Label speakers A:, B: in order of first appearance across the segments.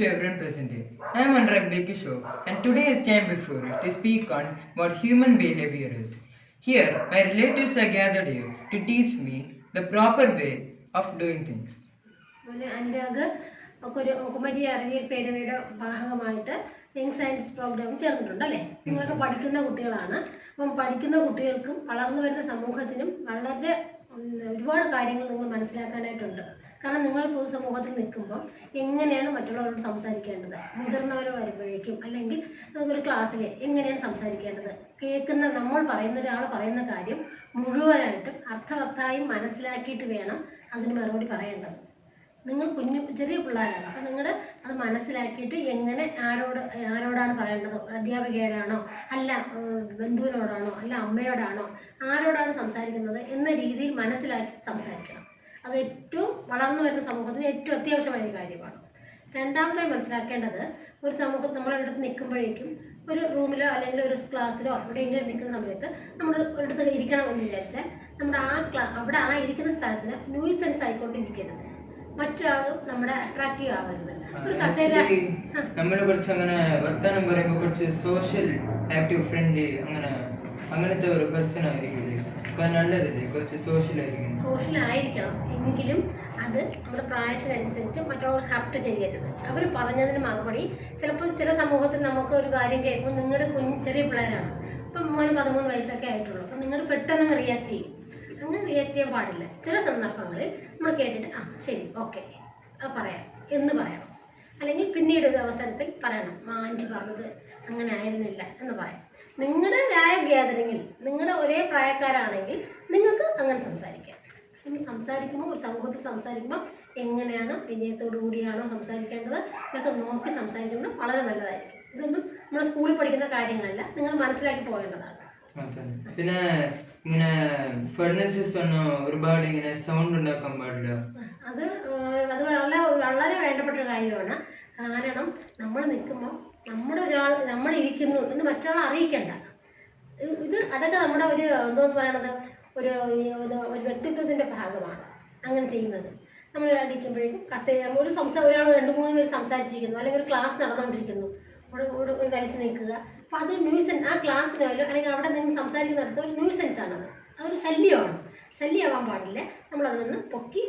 A: to everyone present here. I am Anurag Bekishore, and today I stand before you to speak on what human behavior is. Here, my relatives are gathered here to teach me the proper way of doing things.
B: Anurag ഒരു കുമരി അറിവിയൽ പേരവയുടെ ഭാഗമായിട്ട് young science programme ചേർന്നിട്ടുണ്ട് അല്ലേ? നിങ്ങളൊക്കെ പഠിക്കുന്ന കുട്ടികളാണ്. അപ്പം പഠിക്കുന്ന കുട്ടികൾക്കും വളർന്നു വരുന്ന സമൂഹത്തിനും വളരെ ഒരുപാട് കാര്യങ്ങൾ നിങ്ങൾ മനസ്സിലാക്കാനായിട്ടുണ്ട്. കാരണം നിങ്ങൾ പൊതുസമൂഹത്തിൽ നിൽക്കുമ്പോൾ എങ്ങനെയാണ് മറ്റുള്ളവരോട് സംസാരിക്കേണ്ടത്, മുതിർന്നവർ വരുമ്പോഴേക്കും അല്ലെങ്കിൽ ഒരു ക്ലാസ്സിൽ എങ്ങനെയാണ് സംസാരിക്കേണ്ടത്, കേൾക്കുന്ന നമ്മൾ പറയുന്ന ഒരാൾ പറയുന്ന കാര്യം മുഴുവനായിട്ടും അർത്ഥവത്തായി മനസ്സിലാക്കിയിട്ട് വേണം അതിന് മറുപടി പറയേണ്ടത്. നിങ്ങൾ ചെറിയ പിള്ളേരാണ്. അപ്പം നിങ്ങൾ അത് മനസ്സിലാക്കിയിട്ട് എങ്ങനെ ആരോടാണ് പറയേണ്ടത്, അധ്യാപികയോടാണോ അല്ല ബന്ധുവിനോടാണോ അല്ല അമ്മയോടാണോ ആരോടാണ് സംസാരിക്കുന്നത് എന്ന രീതിയിൽ മനസ്സിലാക്കി സംസാരിക്കണം. അത് ഏറ്റവും വളർന്നു വരുന്ന സമൂഹത്തിന് ഏറ്റവും അത്യാവശ്യമായ കാര്യമാണ്. രണ്ടാമതായി മനസ്സിലാക്കേണ്ടത്, ഒരു സമൂഹത്തിൽ നമ്മളൊരിടത്ത് നിൽക്കുമ്പോഴേക്കും ഒരു റൂമിലോ അല്ലെങ്കിൽ ഒരു ക്ലാസ്സിലോ എവിടെയെങ്കിലും നിൽക്കുന്ന സമയത്ത് നമ്മൾ ഒരിടത്ത് ഇരിക്കണമെന്ന് വിചാരിച്ചാൽ നമ്മുടെ അവിടെ ഇരിക്കുന്ന സ്ഥലത്തിന് ന്യൂസൻസ് ആയിക്കൊണ്ടിരിക്കരുത്. മറ്റൊരാളും നമ്മുടെ അട്രാക്റ്റീവ് ആവരുത്. ഒരു കസേര
A: നമ്മളെ കുറിച്ച് അങ്ങനെ വർത്തമാനം പറയുമ്പോൾ കുറച്ച് സോഷ്യൽ ആക്റ്റീവ് ഫ്രണ്ട്ലി അങ്ങനത്തെ ഒരു പേഴ്സൺ ആയിരിക്കില്ലേ? നല്ലതല്ലേ? കുറച്ച് സോഷ്യൽ
B: ആയിരിക്കണം. എങ്കിലും അത് നമ്മുടെ പ്രായത്തിനനുസരിച്ച് മറ്റുള്ളവർ ഹർട്ട് ചെയ്യരുത്. അവർ പറഞ്ഞതിന് മറുപടി ചിലപ്പോൾ ചില സമൂഹത്തിൽ നമുക്ക് ഒരു കാര്യം കേൾക്കുമ്പോൾ നിങ്ങളുടെ ചെറിയ പിള്ളേരാണ്, ഇപ്പം മോന് 13 വയസ്സൊക്കെ ആയിട്ടുള്ളൂ. അപ്പം നിങ്ങൾ പെട്ടെന്ന് റിയാക്ട് ചെയ്യും. അങ്ങനെ റിയാക്ട് ചെയ്യാൻ പാടില്ല. ചില സന്ദർഭങ്ങളിൽ നമ്മൾ കേട്ടിട്ട് ശരി ഓക്കെ പറയാം എന്ന് പറയണം. അല്ലെങ്കിൽ പിന്നീട് ഒരു അവസരത്തിൽ പറയണം, ആൻറ്റി പറഞ്ഞത് അങ്ങനെ ആയിരുന്നില്ല എന്ന് പറയാം. നിങ്ങളുടെ ഗ്യാതറിങ്ങിൽ നിങ്ങളുടെ ഒരേ പ്രായക്കാരാണെങ്കിൽ നിങ്ങൾക്ക് അങ്ങനെ സംസാരിക്കാം. സംസാരിക്കുമ്പോൾ ഒരു സമൂഹത്തിൽ സംസാരിക്കുമ്പോൾ എങ്ങനെയാണ് വിനയത്തോടു കൂടിയാണോ സംസാരിക്കേണ്ടത് ഇതൊക്കെ നോക്കി സംസാരിക്കുന്നത് വളരെ നല്ലതായിരിക്കും. ഇതൊന്നും നമ്മൾ സ്കൂളിൽ പഠിക്കുന്ന കാര്യങ്ങളല്ല, നിങ്ങൾ മനസ്സിലാക്കി പോകേണ്ടതാണ്.
A: പിന്നെ ഇങ്ങനെ ഫർണിച്ചേഴ്സ് ഒന്നും ഒരുപാട് ഇങ്ങനെ സൗണ്ട് ഉണ്ടാക്കാൻ പാടില്ല.
B: അത് വളരെ വേണ്ടപ്പെട്ട ഒരു കാര്യമാണ്. കാരണം നമ്മൾ നിൽക്കുമ്പോൾ നമ്മൾ ഇരിക്കുന്നു എന്ന് മറ്റൊരാൾ അറിയിക്കണ്ട. അതൊക്കെ നമ്മുടെ ഒരു എന്തോന്ന് പറയണത് ഒരു വ്യക്തിത്വത്തിൻ്റെ ഭാഗമാണ് അങ്ങനെ ചെയ്യുന്നത്. നമ്മൾ അടിക്കുമ്പോഴേക്കും ഒരാൾ 2-3 പേര് സംസാരിച്ചിരിക്കുന്നു, അല്ലെങ്കിൽ ഒരു ക്ലാസ് നടന്നുകൊണ്ടിരിക്കുന്നു, ഒരു വലിച്ചു നിൽക്കുക. അപ്പോൾ അത് ന്യൂസൻസ്, ആ ക്ലാസ്സിനായാലും അല്ലെങ്കിൽ അവിടെ നിന്ന് സംസാരിക്കുന്നിടത്ത് ഒരു ന്യൂസൻസ് ആണത്. അതൊരു ശല്യമാണ്. ശല്യമാവാൻ പാടില്ല. നമ്മളതിനൊന്ന് പൊക്കി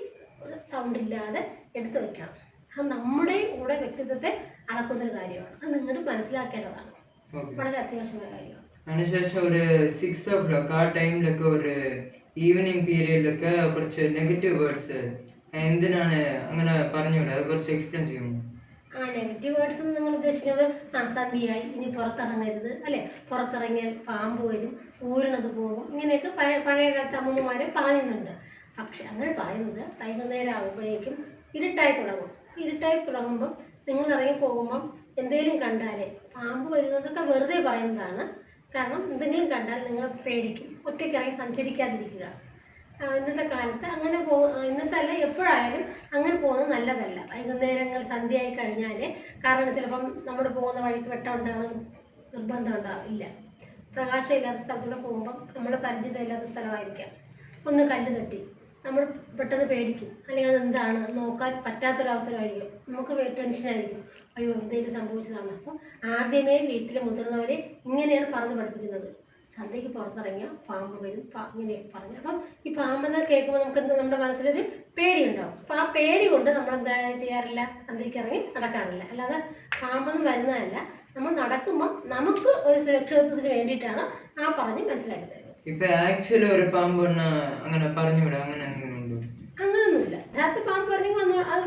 B: സൗണ്ട് ഇല്ലാതെ എടുത്തു വെക്കണം. അത് നമ്മുടെ കൂടെ വ്യക്തിത്വത്തെ അളക്കുന്നൊരു കാര്യമാണ്. അത് നിങ്ങൾ മനസ്സിലാക്കേണ്ടതാണ്. വളരെ അത്യാവശ്യമായ കാര്യമാണ്.
A: അതിനുശേഷം ഒരു 6 o'clock ആ ടൈമിലൊക്കെ ഒരു ഈവനിങ് പീരിയഡിലൊക്കെ കുറച്ച് നെഗറ്റീവ് വേർഡ്സ് എന്തിനാണ് അങ്ങനെ പറഞ്ഞുകൂടെ? അത് കുറച്ച് എക്സ്പ്ലെയിൻ ചെയ്യുമോ?
B: നെഗറ്റീവ് വേർഡ്സ് നിങ്ങൾ ഉദ്ദേശിക്കുന്നത് സന്ധ്യയായി ഇനി പുറത്തിറങ്ങരുത് അല്ലേ, പുറത്തിറങ്ങിയാൽ പാമ്പ് വരും, ഊരണത് പോകും, ഇങ്ങനെയൊക്കെ പഴയ കാലത്ത് അമ്മൂമ്മമാർ പറയുന്നുണ്ട്. പക്ഷെ അങ്ങനെ പറയുന്നത് വൈകുന്നേരം ആകുമ്പോഴേക്കും ഇരുട്ടായി തുടങ്ങുമ്പം നിങ്ങൾ ഇറങ്ങി പോകുമ്പം എന്തെങ്കിലും കണ്ടാലേ പാമ്പ് വരുന്നതൊക്കെ വെറുതെ പറയുന്നതാണ്. കാരണം എന്തെങ്കിലും കണ്ടാൽ നിങ്ങൾ പേടിക്കും, ഒറ്റയ്ക്കിറങ്ങി സഞ്ചരിക്കാതിരിക്കുക. ഇന്നത്തെ കാലത്ത് അങ്ങനെ ഇന്നത്തെ അല്ല എപ്പോഴായാലും അങ്ങനെ പോകുന്നത് നല്ലതല്ല. വൈകുന്നേരങ്ങൾ സന്ധ്യയായി കഴിഞ്ഞാൽ, കാരണം ചിലപ്പം നമ്മൾ പോകുന്ന വഴിക്ക് വെട്ടം ഉണ്ടാകണം നിർബന്ധം ഇല്ല. പ്രകാശമില്ലാത്ത സ്ഥലത്തൂടെ പോകുമ്പം നമ്മൾ പരിചിതമില്ലാത്ത സ്ഥലമായിരിക്കാം, ഒന്ന് കല്ല് തട്ടി നമ്മൾ പെട്ടെന്ന് പേടിക്കും, അല്ലെങ്കിൽ അതെന്താണ് നോക്കാൻ പറ്റാത്തൊരവസരമായിരിക്കും, നമുക്ക് ടെൻഷനായിരിക്കും, അയ്യോ എന്തെങ്കിലും സംഭവിച്ചതാണ്. അപ്പോൾ ആദ്യമേ വീട്ടിലെ മുതിർന്നവരെ ഇങ്ങനെയാണ് പറഞ്ഞു പഠിപ്പിക്കുന്നത്. സന്ധ്യയ്ക്ക് പുറത്തിറങ്ങിയാൽ പാമ്പ് വരും, ഇങ്ങനെയൊക്കെ പറഞ്ഞു. അപ്പം ഈ പാമ്പെന്ന് കേൾക്കുമ്പോൾ നമുക്ക് നമ്മുടെ മനസ്സിലൊരു പേടിയുണ്ടാവും. അപ്പോൾ ആ പേടി കൊണ്ട് നമ്മൾ എന്താ ചെയ്യാറില്ല, സന്ധ്യയ്ക്ക് ഇറങ്ങി നടക്കാറില്ല. അല്ലാതെ പാമ്പൊന്നും വരുന്നതല്ല. നമ്മൾ നടക്കുമ്പോൾ നമുക്ക് ഒരു സുരക്ഷിതത്വത്തിന് വേണ്ടിയിട്ടാണ് ആ പറഞ്ഞ് മനസ്സിലാക്കി തരുന്നത്.
A: ഇപ്പൊ ആക്ച്വലി ഒരു പാമ്പ് അങ്ങനെ പറഞ്ഞുവിടാ,
B: അങ്ങനൊന്നുമില്ല. യഥാർത്ഥ പാമ്പ് പറഞ്ഞെങ്കിൽ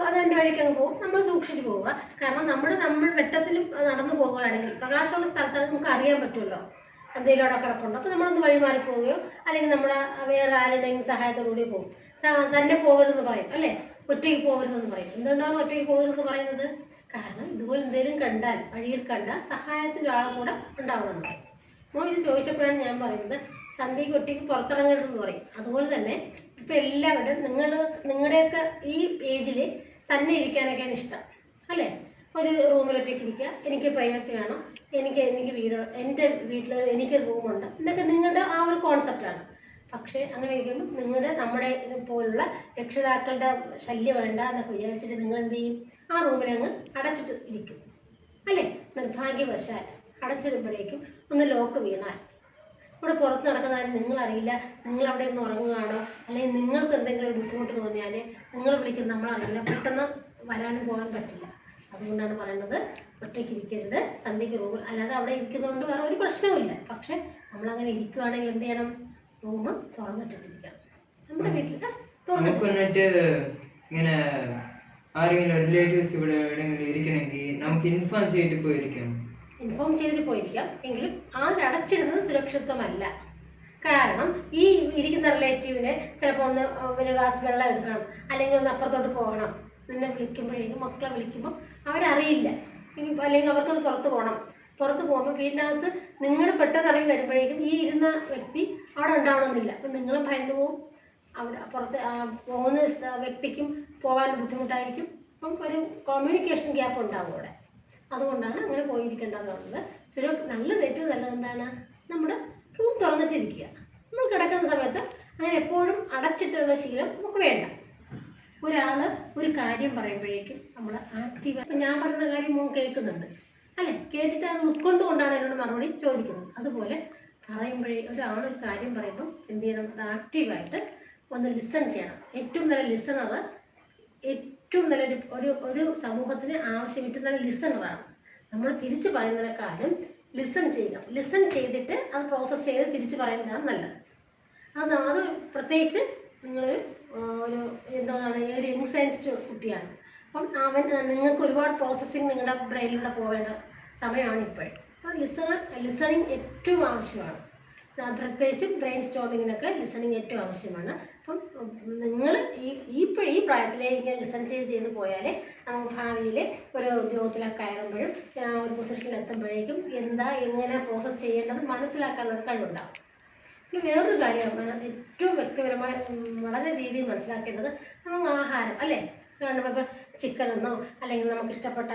B: അത് എൻ്റെ വഴിക്ക് അങ്ങ് പോകും. നമ്മൾ സൂക്ഷിച്ച് പോവുക. കാരണം നമ്മൾ വെട്ടത്തിൽ നടന്നു പോകുകയാണെങ്കിൽ പ്രകാശമുള്ള സ്ഥലത്താണ് നമുക്ക് അറിയാൻ പറ്റുമല്ലോ എന്തെങ്കിലും അവിടെ കിടപ്പുണ്ടോ. അപ്പോൾ നമ്മളൊന്ന് വഴിമാറി പോവുകയോ അല്ലെങ്കിൽ നമ്മുടെ വേറെ ആരുടെയും സഹായത്തോടുകൂടി പോകും. തന്നെ പോകരുതെന്ന് പറയും അല്ലേ, ഒറ്റയ്ക്ക് പോകരുതെന്ന് പറയും. എന്തുകൊണ്ടാണ് ഒറ്റയ്ക്ക് പോകരുതെന്ന് പറയുന്നത്? കാരണം ഇതുപോലെ എന്തെങ്കിലും വഴിയിൽ കണ്ടാൽ സഹായത്തിൻ്റെ ആളെ കൂടെ ഉണ്ടാവണം. അപ്പോൾ ഇത് ചോദിച്ചപ്പോഴാണ് ഞാൻ പറയുന്നത് സന്ധ്യയ്ക്ക് ഒറ്റയ്ക്ക് പുറത്തിറങ്ങരുതെന്ന് പറയും. അതുപോലെ തന്നെ ഇപ്പം എല്ലാവരും നിങ്ങളുടെയൊക്കെ ഈ ഏജിൽ തന്നെ ഇരിക്കാനൊക്കെയാണ് ഇഷ്ടം അല്ലേ. ഒരു റൂമിൽ ഒറ്റയ്ക്ക് ഇരിക്കുക, എനിക്ക് പ്രൈവസി വേണം, എനിക്ക് എൻ്റെ വീട്ടിൽ എനിക്ക് റൂമുണ്ട്, ഇതൊക്കെ നിങ്ങളുടെ ആ ഒരു കോൺസെപ്റ്റാണ്. പക്ഷേ അങ്ങനെ ഇരിക്കുമ്പോൾ നമ്മുടെ പോലുള്ള രക്ഷിതാക്കളുടെ ശല്യം വേണ്ട എന്നൊക്കെ വിചാരിച്ചിട്ട് നിങ്ങൾ എന്ത് ചെയ്യും, ആ റൂമിൽ അങ്ങ് അടച്ചിട്ട് ഇരിക്കും അല്ലേ. നിർഭാഗ്യവശാൽ അടച്ചിടുമ്പോഴേക്കും ഒന്ന് ലോക്ക് വീണാൽ ഇവിടെ പുറത്ത് നടക്കുന്നതാരും നിങ്ങളറിയില്ല, നിങ്ങളവിടെ ഒന്ന് ഉറങ്ങുകയാണോ അല്ലെങ്കിൽ നിങ്ങൾക്ക് എന്തെങ്കിലും ഒരു ബുദ്ധിമുട്ട് തോന്നിയാൽ നിങ്ങൾ വിളിക്കുന്ന നമ്മളറിയില്ല, പെട്ടെന്ന് വരാനും പോകാൻ പറ്റില്ല. അതുകൊണ്ടാണ് പറയുന്നത് ഒറ്റയ്ക്ക് ഇരിക്കരുത്, സന്ധ്യയ്ക്ക് റൂമിൽ. അല്ലാതെ അവിടെ ഇരിക്കുന്നതുകൊണ്ട് വേറെ ഒരു പ്രശ്നവുമില്ല. പക്ഷെ നമ്മളങ്ങനെ ഇരിക്കുകയാണെങ്കിൽ എന്ത് ചെയ്യണം, റൂം തുറന്നിട്ടിട്ടിരിക്കണം. നമ്മുടെ വീട്ടിൽ
A: എന്നിട്ട് ഇങ്ങനെ ആരെങ്കിലും റിലേറ്റീവ്സ് ഇവിടെ എവിടെയെങ്കിലും ഇരിക്കണമെങ്കിൽ നമുക്ക് ഇൻഫോം ചെയ്തിട്ട് പോയിരിക്കാം.
B: ഇൻഫോം ചെയ്തിട്ട് പോയിരിക്കാം, എങ്കിലും അടച്ചിടുന്നത് സുരക്ഷിതമല്ല. കാരണം ഈ ഇരിക്കുന്ന റിലേറ്റീവിന് ചിലപ്പോൾ ഒന്ന് പിന്നെ ഗ്ലാസ് വെള്ളം എടുക്കണം, അല്ലെങ്കിൽ ഒന്ന് അപ്പുറത്തോട്ട് പോകണം. നിന്നെ വിളിക്കുമ്പോഴേക്കും, മക്കളെ വിളിക്കുമ്പോൾ അവരറിയില്ല, ഇനി അല്ലെങ്കിൽ അവർക്കൊന്ന് പുറത്ത് പോകണം. പുറത്ത് പോകുമ്പോൾ വീടിനകത്ത് നിങ്ങൾ പെട്ടെന്ന് ഇറങ്ങി വരുമ്പോഴേക്കും ഈ ഇരുന്ന വ്യക്തി അവിടെ ഉണ്ടാവണമെന്നില്ല. അപ്പം നിങ്ങൾ ഭയന്ന് പോവും, അവിടെ പുറത്ത് പോകുന്ന വ്യക്തിക്കും പോകാൻ ബുദ്ധിമുട്ടായിരിക്കും. അപ്പം ഒരു കമ്മ്യൂണിക്കേഷൻ ഗ്യാപ്പ് ഉണ്ടാവും അവിടെ. അതുകൊണ്ടാണ് അങ്ങനെ പോയിരിക്കേണ്ടതെന്നുള്ളത്. നല്ലത്, ഏറ്റവും നല്ലത് എന്താണ്, നമ്മുടെ റൂം തുറന്നിട്ടിരിക്കുക. നമ്മൾ കിടക്കുന്ന സമയത്ത് അങ്ങനെ എപ്പോഴും അടച്ചിട്ടുള്ള ശീലം നമുക്ക് വേണ്ട. ഒരാൾ ഒരു കാര്യം പറയുമ്പോഴേക്കും നമ്മൾ ആക്റ്റീവ്. ഇപ്പം ഞാൻ പറയുന്ന കാര്യം മോൻ കേൾക്കുന്നുണ്ട് അല്ലേ, കേട്ടിട്ട് അത് ഉൾക്കൊണ്ടുകൊണ്ടാണ് എന്നോട് മറുപടി ചോദിക്കുന്നത്. അതുപോലെ ഒരാളൊരു കാര്യം പറയുമ്പോൾ എന്ത് ചെയ്യണം, അത് ആക്റ്റീവായിട്ട് ഒന്ന് ലിസൺ ചെയ്യണം. ഏറ്റവും നല്ല ലിസണർ, ഏറ്റവും നല്ലൊരു ഒരു സമൂഹത്തിന് ആവശ്യം ഏറ്റവും നല്ല ലിസണറാണ്. നമ്മൾ തിരിച്ചു പറയുന്നതിനെക്കാളും ലിസൺ ചെയ്യുക. ലിസൺ ചെയ്തിട്ട് അത് പ്രോസസ്സ് ചെയ്ത് തിരിച്ചു പറയുന്നതാണ് നല്ലത്. അത് പ്രത്യേകിച്ച് നിങ്ങൾ ഒരു എന്താണ് ഒരു യങ്സൈൻസ്ഡ് കുട്ടിയാണ്, അപ്പം നിങ്ങൾക്ക് ഒരുപാട് പ്രോസസ്സിങ് നിങ്ങളുടെ ബ്രെയിനിലൂടെ പോകേണ്ട സമയമാണ് ഇപ്പോഴും. അപ്പോൾ ലിസണിങ് ഏറ്റവും ആവശ്യമാണ്. പ്രത്യേകിച്ചും ബ്രെയിൻ സ്റ്റോമിങ്ങിനൊക്കെ ലിസണിങ് ഏറ്റവും ആവശ്യമാണ്. അപ്പം നിങ്ങൾ ഈ പ്രായത്തിലേ ഇങ്ങനെ ലിസൺ ചെയ്ത് പോയാൽ നമുക്ക് ഭാവിയിൽ ഒരു ഉദ്യോഗത്തിലൊക്കെ കയറുമ്പോഴും ഒരു പൊസിഷനിൽ എത്തുമ്പോഴേക്കും എങ്ങനെ പ്രോസസ്സ് ചെയ്യേണ്ടത് മനസ്സിലാക്കാനുള്ള കഴിവുണ്ടാകും. പിന്നെ വേറൊരു കാര്യമാണ് ഏറ്റവും വ്യക്തിപരമായി വളരെ രീതിയിൽ മനസ്സിലാക്കേണ്ടത്, നമുക്ക് ആഹാരം അല്ലേ, കാരണം ഇപ്പോൾ ചിക്കനെന്നോ അല്ലെങ്കിൽ നമുക്ക് ഇഷ്ടപ്പെട്ട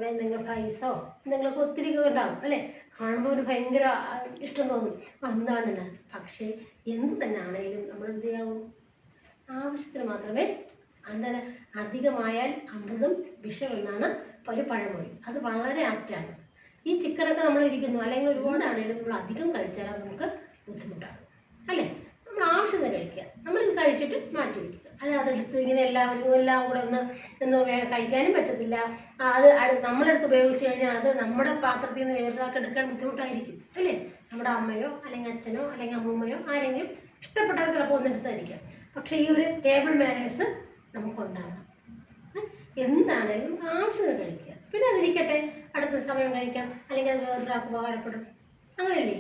B: എന്തെങ്കിലും ഫ്രൈസോ എന്തെങ്കിലുമൊക്കെ ഒത്തിരി ഉണ്ടാകും അല്ലേ. കാണുമ്പോൾ ഒരു ഭയങ്കര ഇഷ്ടം തോന്നും, എന്താണെന്ന്. പക്ഷേ എന്ത് തന്നെ ആണെങ്കിലും നമ്മൾ എന്ത് ചെയ്യാവും, ആവശ്യത്തിന് മാത്രമേ. എന്താണ്, അധികമായാൽ അമൃതം വിഷമെന്നാണ് ഒരു പഴമൊഴി. അത് വളരെ ആപ്റ്റാണ്. ഈ ചിക്കനൊക്കെ നമ്മൾ ഇരിക്കുന്നു അല്ലെങ്കിൽ ഒരുപാടാണെങ്കിലും നമ്മൾ അധികം കഴിച്ചാൽ നമുക്ക് ബുദ്ധിമുട്ടാണ് അല്ലേ. നമ്മൾ ആവശ്യത്തിന് കഴിക്കുക, നമ്മളിത് കഴിച്ചിട്ട് മാറ്റി വയ്ക്കുക. അതെടുത്ത് ഇങ്ങനെ എല്ലാം കൂടെ ഒന്ന് കഴിക്കാനും പറ്റത്തില്ല. അത് നമ്മളെടുത്ത് ഉപയോഗിച്ച് കഴിഞ്ഞാൽ അത് നമ്മുടെ പാത്രത്തിൽ നിന്ന് വേറൊരാൾക്ക് എടുക്കാൻ ബുദ്ധിമുട്ടായിരിക്കും അല്ലേ. നമ്മുടെ അമ്മയോ അല്ലെങ്കിൽ അച്ഛനോ അല്ലെങ്കിൽ അമ്മൂമ്മയോ ആരെങ്കിലും ഇഷ്ടപ്പെട്ടവർ ചിലപ്പോൾ ഒന്നെടുത്തായിരിക്കാം. പക്ഷേ ഈ ഒരു ടേബിൾ മാനേഴ്സ് നമുക്കുണ്ടാകണം. എന്താണേലും ആവശ്യത്തിന് കഴിക്കുക. പിന്നെ അതിരിക്കട്ടെ, അടുത്ത സമയം കഴിക്കാം, അല്ലെങ്കിൽ അത് വേറൊരാൾക്ക് ഉപകാരപ്പെടും, അങ്ങനെയല്ലേ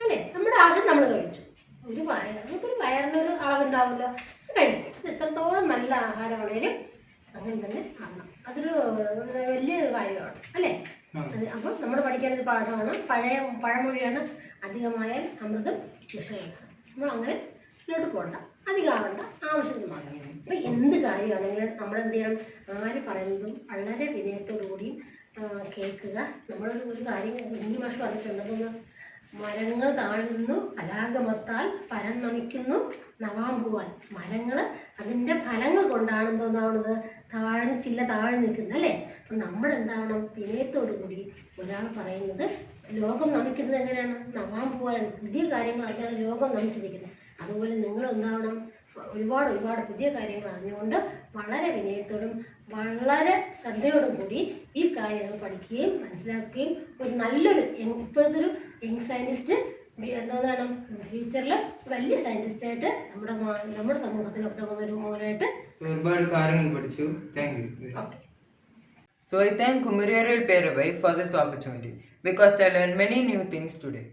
B: അല്ലേ. നമ്മുടെ ആവശ്യം നമ്മൾ കഴിച്ചു. നമുക്കൊരു വയറിനൊരു അളവുണ്ടാവുമല്ലോ, കഴിക്കും. ഇത് എത്രത്തോളം നല്ല ആഹാരമാണേലും അങ്ങനെ തന്നെ ആകണം. അതൊരു വലിയൊരു കാര്യമാണ് അല്ലേ. അപ്പം നമ്മൾ പഠിക്കേണ്ട ഒരു പാഠമാണ്, പഴമൊഴിയാണ്, അധികമായാൽ അമൃതം വിഷമാണ്. നമ്മൾ അങ്ങനെ മുന്നോട്ട് പോകണ്ട, അധികമാവണ്ട, ആവശ്യത്തിന് മാത്രം. അപ്പം എന്ത് കാര്യമാണെങ്കിലും നമ്മളെന്ത് ചെയ്യണം, ആര് പറയുന്നതും വളരെ വിനയത്തോടു കൂടി കേൾക്കുക. നമ്മളൊരു കാര്യം കുഞ്ഞു മാഷ് പറഞ്ഞിട്ടുണ്ടെന്ന്, മരങ്ങൾ താഴുന്നു പരാഗമത്താൽ പരം നമിക്കുന്നു നവാമ്പുവാൻ. മരങ്ങൾ അതിൻ്റെ ഫലങ്ങൾ കൊണ്ടാണ് എന്താവുന്നത്, ചില്ല താഴ്ന്നു നിൽക്കുന്നത് അല്ലേ. അപ്പം നമ്മളെന്താവണം, വിനയത്തോടു കൂടി ഒരാൾ പറയുന്നത് ലോകം നമിക്കുന്നത് എങ്ങനെയാണ്, നവാമ്പുവാൻ. പുതിയ കാര്യങ്ങൾ അറിഞ്ഞാണ് ലോകം നമിച്ചിരിക്കുന്നത്. അതുപോലെ നിങ്ങളെന്താവണം, ഒരുപാട് പുതിയ കാര്യങ്ങൾ അറിഞ്ഞുകൊണ്ട് വളരെ വിനയത്തോടും വളരെ ശ്രദ്ധയോടും കൂടി ഈ കാര്യങ്ങൾ പഠിക്കുകയും മനസ്സിലാക്കുകയും ഒരു നല്ലൊരു ഇപ്പോഴത്തെ ഒരു യങ് സയൻറ്റിസ്റ്റ് എന്താണ് ഫ്യൂച്ചറിൽ വലിയ സയൻറ്റിസ്റ്റായിട്ട് നമ്മുടെ സമൂഹത്തിനൊക്കെ ഒരു മോനായിട്ട്
A: ഒരുപാട് കാര്യങ്ങൾ പഠിച്ചു. Thank you. So I thank Kumariyaral Perabai for this opportunity because I learned many new things today.